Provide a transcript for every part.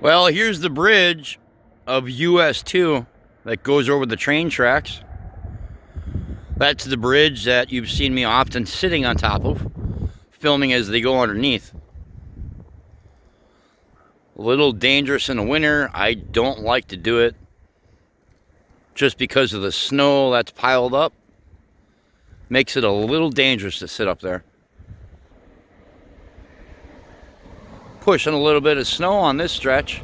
Well, here's the bridge of US 2 that goes over the train tracks. That's the bridge that you've seen me often sitting on top of, filming as they go underneath. A little dangerous in the winter. I don't like to do it just because of the snow that's piled up. Makes it a little dangerous to sit up there. Pushing a little bit of snow on this stretch.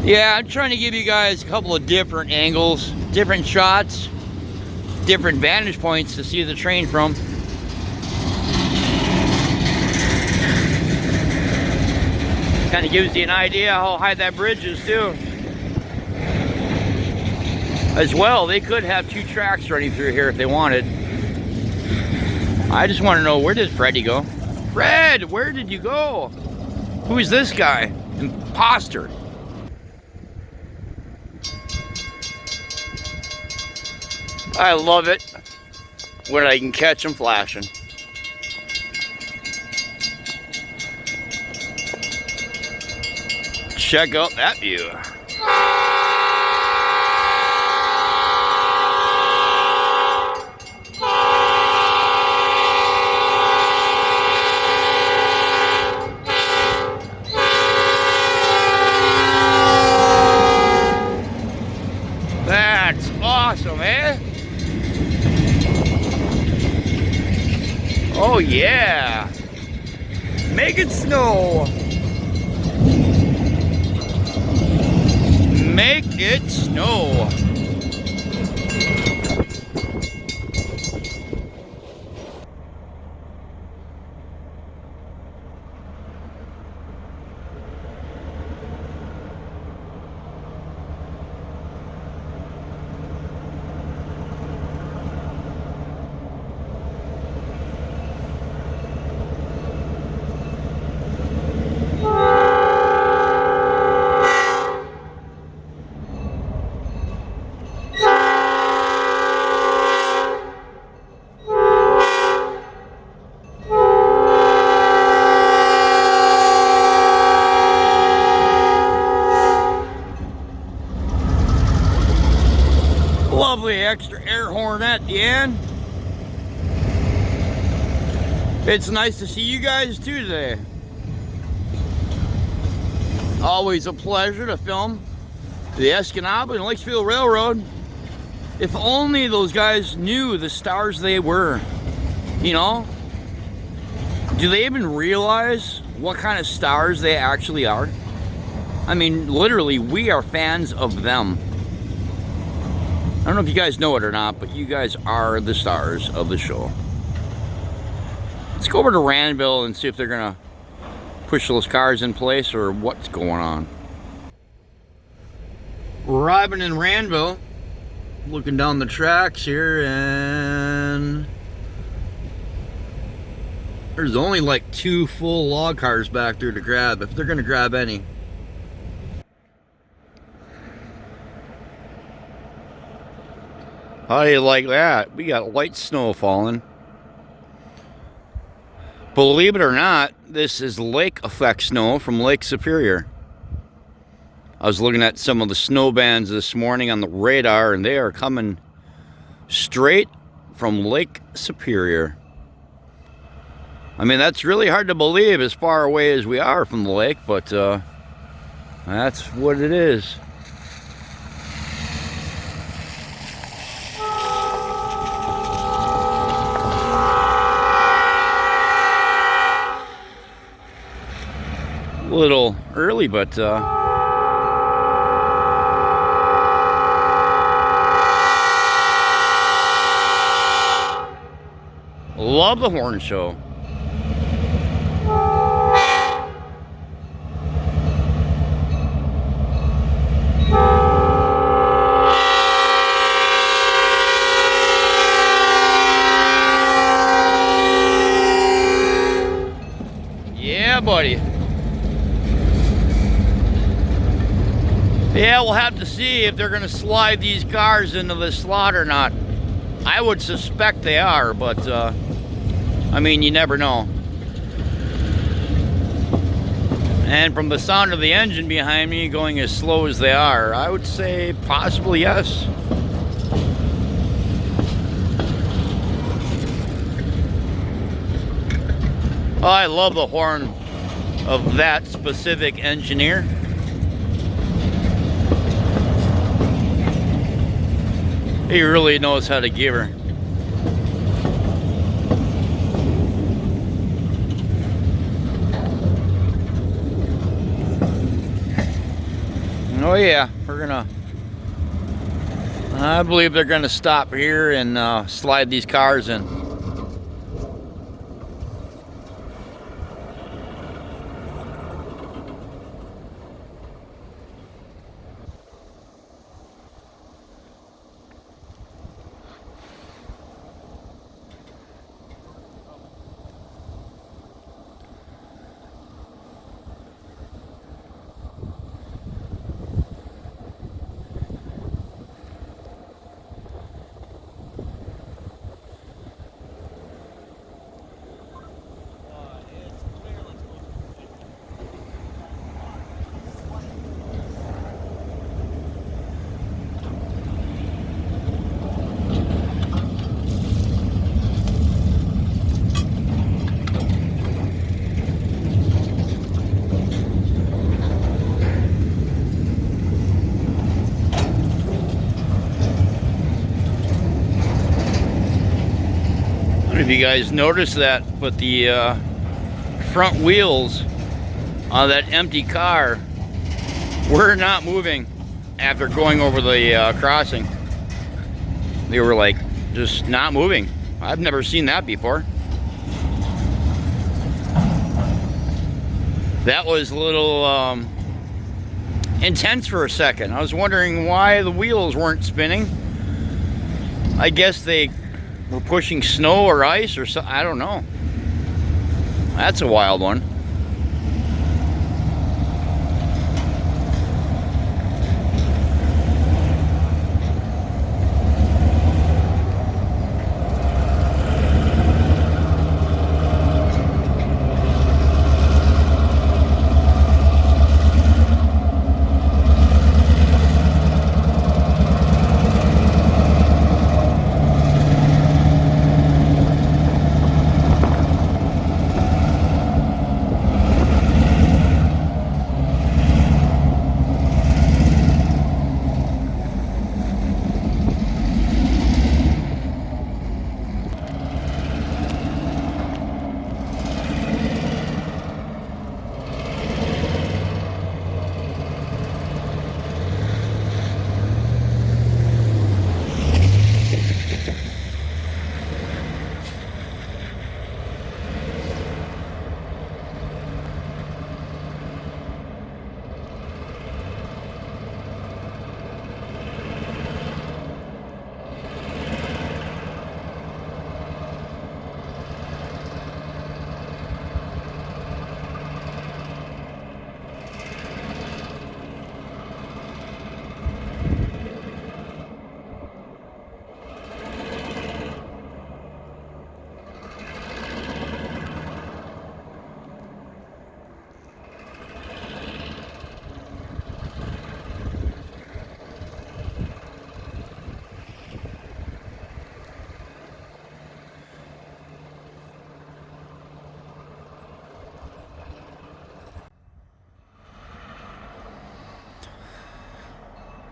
Yeah, I'm trying to give you guys a couple of different angles, different shots, different vantage points to see the train from. Kind of gives you an idea how high that bridge is too. As well, they could have two tracks running through here if they wanted. I just want to know, where did Freddy go? Fred, where did you go? Who is this guy? Imposter. I love it when I can catch them flashing. Check out that view. That's awesome, eh? Oh yeah, make it snow. Make it snow. Lovely extra air horn at the end. It's nice to see you guys too today. Always a pleasure to film the Escanaba Lake Superior Railroad. If only those guys knew the stars they were. You know? Do they even realize what kind of stars they actually are? I mean, literally, we are fans of them. I don't know if you guys know it or not, but you guys are the stars of the show. Let's go over to Randville and see if they're gonna push those cars in place or what's going on. We're arriving in Randville, looking down the tracks here, and there's only like 2 full log cars back there to grab, if they're gonna grab any. How do you like that? We got light snow falling. Believe it or not, this is lake effect snow from Lake Superior. I was looking at some of the snow bands this morning on the radar, and they are coming straight from Lake Superior. I mean, that's really hard to believe as far away as we are from the lake, but that's what it is. A little early, but love the horn show. Yeah, buddy. Yeah, we'll have to see if they're going to slide these cars into the slot or not. I would suspect they are, but I mean, you never know. And from the sound of the engine behind me going as slow as they are, I would say possibly yes. Oh, I love the horn of that specific engineer. He really knows how to give her. Oh yeah, I believe they're gonna stop here and slide these cars in. If you guys noticed that, but the front wheels on that empty car were not moving after going over the crossing. They were like just not moving. I've never seen that before. That was a little intense for a second. I was wondering why the wheels weren't spinning. I guess they were pushing snow or ice or something. I don't know. That's a wild one.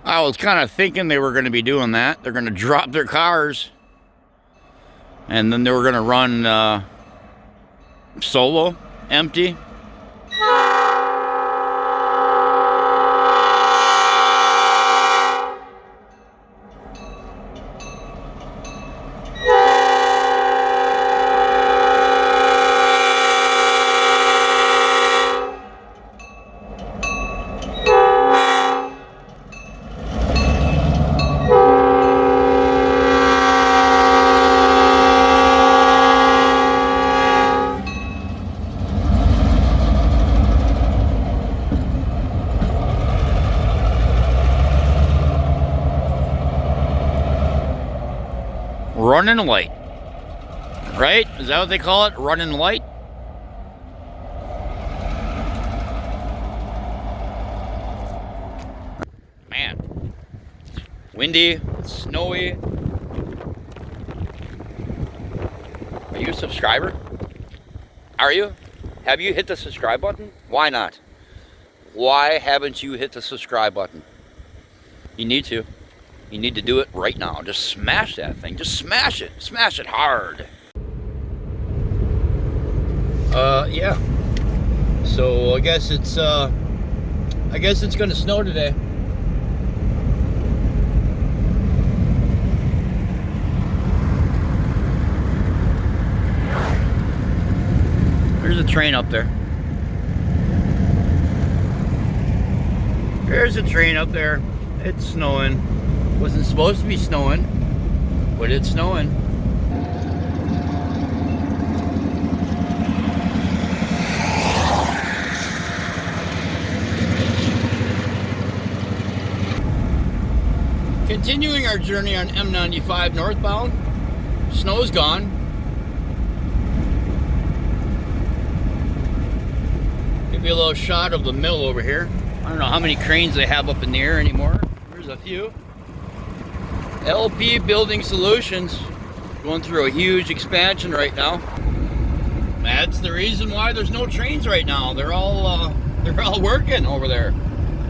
I was kind of thinking they were going to be doing that. They're going to drop their cars and then they were going to run solo, empty. running light. Right? Is that what they call it? Running light? Man. Windy, snowy. Are you a subscriber? Are you? Have you hit the subscribe button? Why not? Why haven't you hit the subscribe button? You need to. You need to do it right now. Just smash that thing. Just smash it. Smash it hard. Yeah. So I guess it's gonna snow today. There's a train up there. There's a train up there. It's snowing. Wasn't supposed to be snowing, but it's snowing. Continuing our journey on M95 northbound. Snow's gone. Give you a little shot of the mill over here. I don't know how many cranes they have up in the air anymore. There's a few. LP Building Solutions going through a huge expansion right now. That's the reason why there's no trains right now. They're all working over there.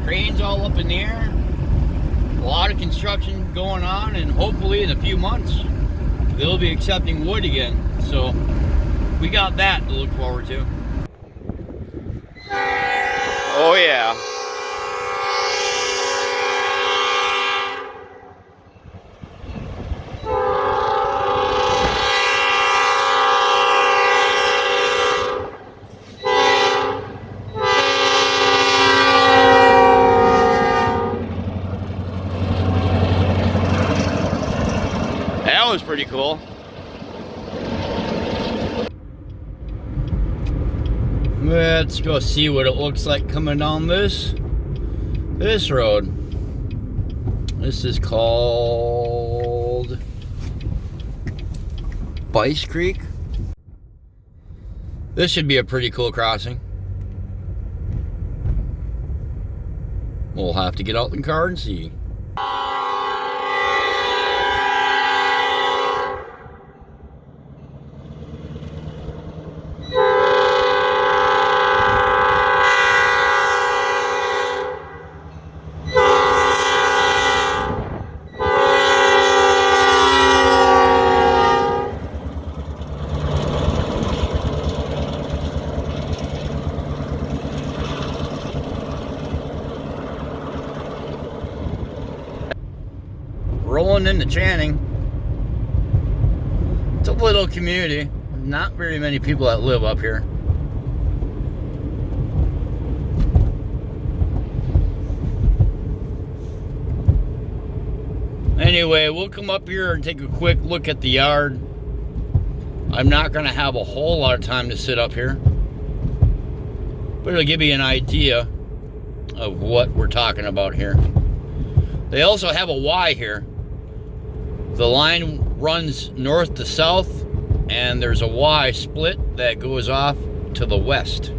Cranes all up in the air. A lot of construction going on, and hopefully in a few months they'll be accepting wood again. So we got that to look forward to. Oh yeah. That was pretty cool. Let's go see what it looks like coming down this road. This is called Bice Creek. This should be a pretty cool crossing. We'll have to get out in the car and see. Rolling into Channing. It's a little community. Not very many people that live up here. Anyway, we'll come up here and take a quick look at the yard. I'm not going to have a whole lot of time to sit up here, but it'll give you an idea of what we're talking about here. They also have a Y here. The line runs north to south, and there's a Y split that goes off to the west.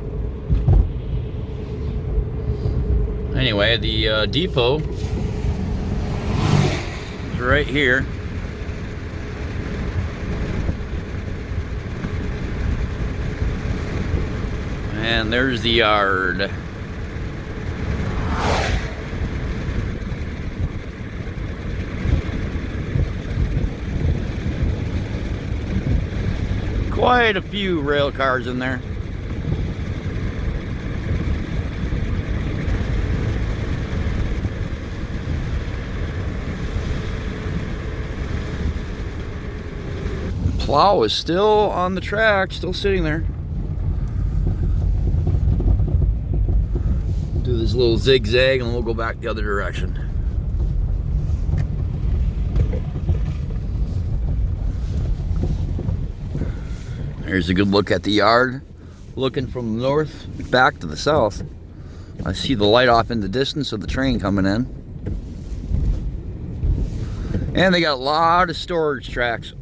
Anyway, the depot is right here. And there's the yard. Quite a few rail cars in there. Plow is still on the track, still sitting there. Do this little zigzag and we'll go back the other direction. Here's a good look at the yard. Looking from north back to the south. I see the light off in the distance of the train coming in. And they got a lot of storage tracks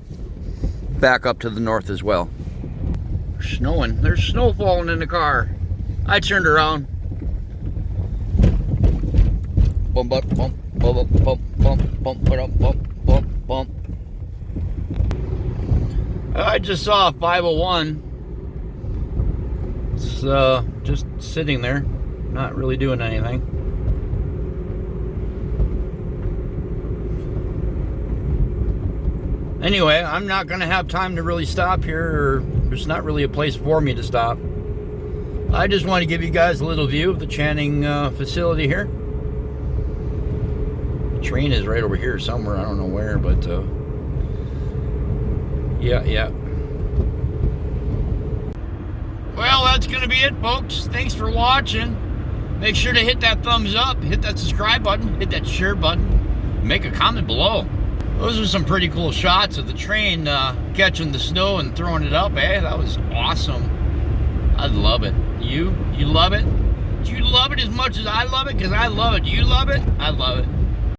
back up to the north as well. Snowing. There's snow falling in the car. I turned around. Bump, bump, bump, bump, bump, bump, bump, bump, bump, bump, bump. I just saw a 501. It's just sitting there, not really doing anything. Anyway, I'm not going to have time to really stop here, or there's not really a place for me to stop. I just want to give you guys a little view of the Channing facility here. The train is right over here somewhere, I don't know where, but yeah. Well, that's going to be it, folks. Thanks for watching. Make sure to hit that thumbs up, hit that subscribe button, hit that share button, make a comment below. Those are some pretty cool shots of the train catching the snow and throwing it up, eh? That was awesome. I love it. You love it? Do you love it as much as I love it? Because I love it. Do you love it? I love it.